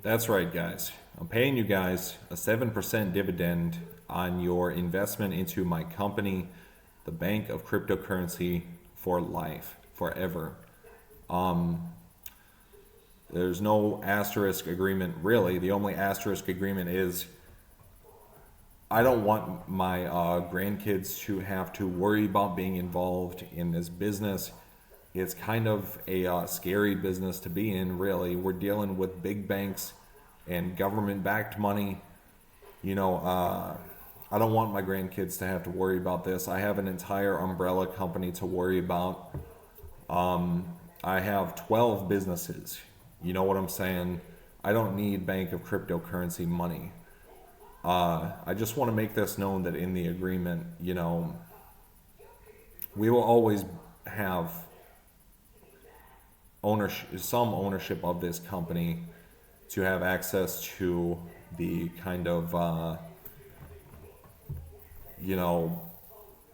That's right, guys. I'm paying you guys a 7% dividend on your investment into my company, the Bank of Cryptocurrency, for life, forever. Um, there's no asterisk agreement, really. The only asterisk agreement is I don't want my grandkids to have to worry about being involved in this business. It's kind of a scary business to be in, really. We're dealing with big banks and government backed money. I don't want my grandkids to have to worry about this. I have an entire umbrella company to worry about. I have 12 businesses. You know what I'm saying? I don't need Bank of Cryptocurrency money. I just want to make this known that in the agreement, we will always have some ownership of this company to have access to the kind of,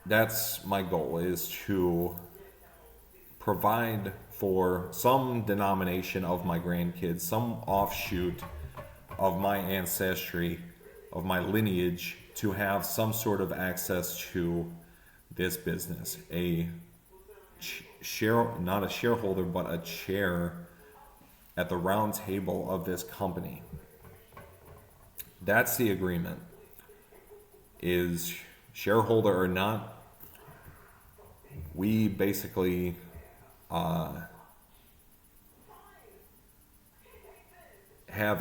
that's my goal, is to provide for some denomination of my grandkids, some offshoot of my ancestry, of my lineage, to have some sort of access to this business. Not a shareholder, but a chair at the round table of this company. That's the agreement. Is shareholder or not, we basically have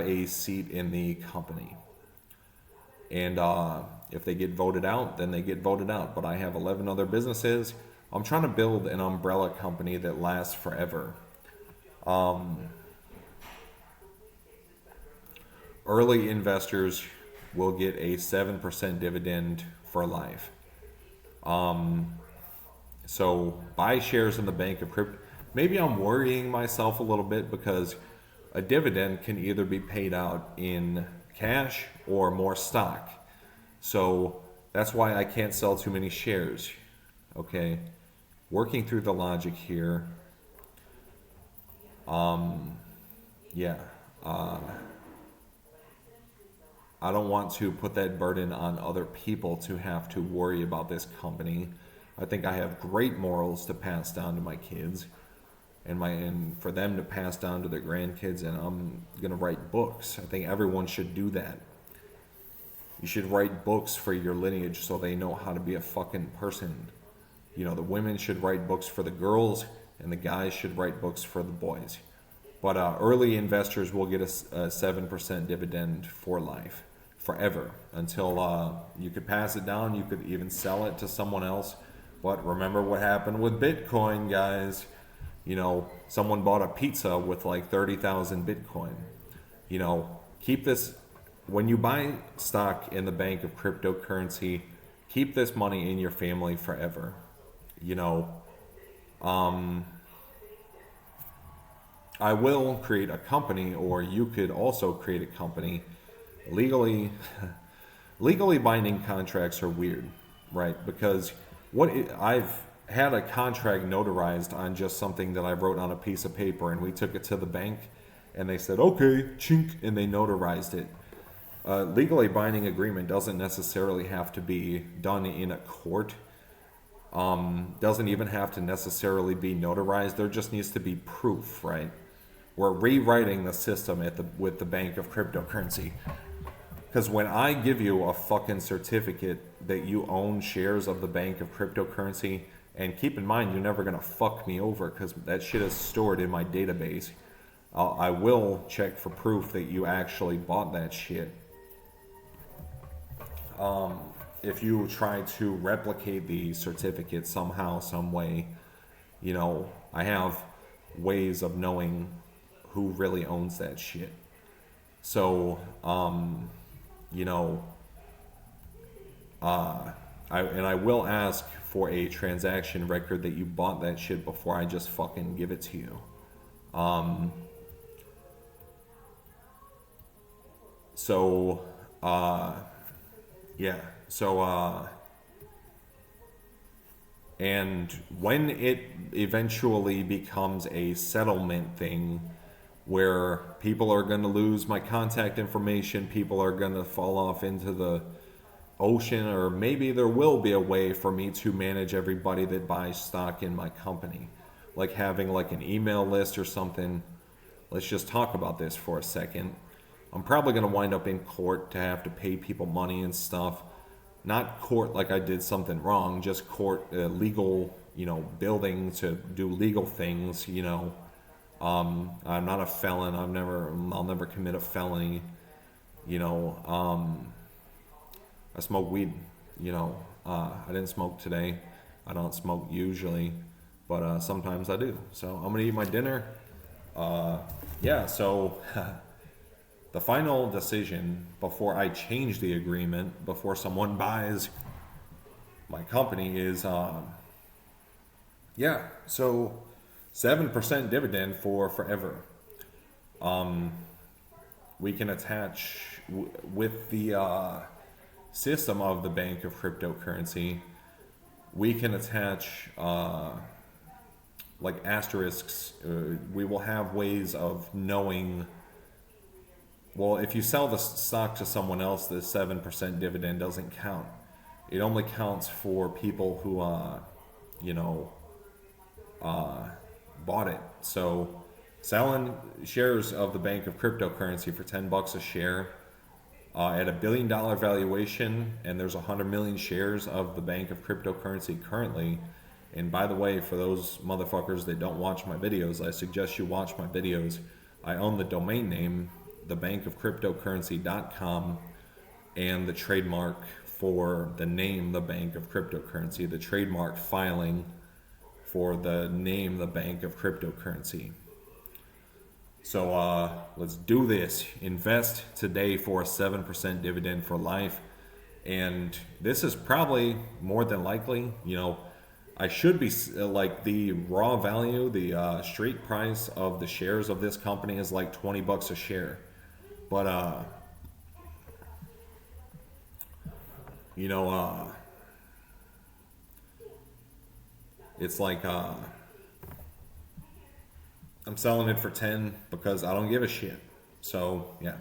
a seat in the company. And if they get voted out, then they get voted out. But I have 11 other businesses. I'm trying to build an umbrella company that lasts forever. Early investors will get a 7% dividend for life. So buy shares in the Bank of Crypto. Maybe I'm worrying myself a little bit because a dividend can either be paid out in cash or more stock. So that's why I can't sell too many shares. Okay. Working through the logic here. Yeah. I don't want to put that burden on other people to have to worry about this company. I think I have great morals to pass down to my kids and for them to pass down to their grandkids, and I'm going to write books. I think everyone should do that. You should write books for your lineage so they know how to be a fucking person. The women should write books for the girls and the guys should write books for the boys. But early investors will get a 7% dividend for life, forever, until you could pass it down. You could even sell it to someone else. But remember what happened with Bitcoin, guys. Someone bought a pizza with like 30,000 Bitcoin. Keep this, when you buy stock in the Bank of Cryptocurrency, keep this money in your family forever. I will create a company, or you could also create a company. Legally binding contracts are weird, right? Because I've had a contract notarized on just something that I wrote on a piece of paper, and we took it to the bank, and they said, okay, chink, and they notarized it. Legally binding agreement doesn't necessarily have to be done in a court. Doesn't even have to necessarily be notarized. There just needs to be proof, right? We're rewriting the system with the Bank of Cryptocurrency. Because when I give you a fucking certificate that you own shares of the Bank of Cryptocurrency, and keep in mind, you're never going to fuck me over because that shit is stored in my database. I will check for proof that you actually bought that shit. If you try to replicate the certificate somehow, some way, I have ways of knowing who really owns that shit. So, I will ask for a transaction record that you bought that shit before I just fucking give it to you. And when it eventually becomes a settlement thing, where people are going to lose my contact information, people are going to fall off into the ocean, or maybe there will be a way for me to manage everybody that buys stock in my company, like having like an email list or something. Let's just talk about this for a second. I'm probably going to wind up in court to have to pay people money and stuff. Not court like I did something wrong, just court, legal, building to do legal things, I'm not a felon. I'll never commit a felony. I smoke weed. I didn't smoke today. I don't smoke usually, but sometimes I do. So I'm gonna eat my dinner. Yeah. So the final decision before I change the agreement, before someone buys my company, is yeah. So 7% dividend for forever. We can attach with the system of the bank of cryptocurrency. We can attach like asterisks. We will have ways of knowing. Well, if you sell the stock to someone else, the 7% dividend doesn't count. It only counts for people who, bought it. So selling shares of the bank of cryptocurrency for $10 a share at $1 billion valuation, and there's 100 million shares of the bank of cryptocurrency currently. And by the way, for those motherfuckers that don't watch my videos, I suggest you watch my videos. I own the domain name, thebankofcryptocurrency.com, and the trademark for the name, the Bank of Cryptocurrency, the trademark filing for the name, the Bank of Cryptocurrency. So let's do this. Invest today for a 7% dividend for life. And this is probably more than likely, I should be like the raw value, the street price of the shares of this company is like $20 a share. But, it's like I'm selling it for 10 because I don't give a shit. So yeah.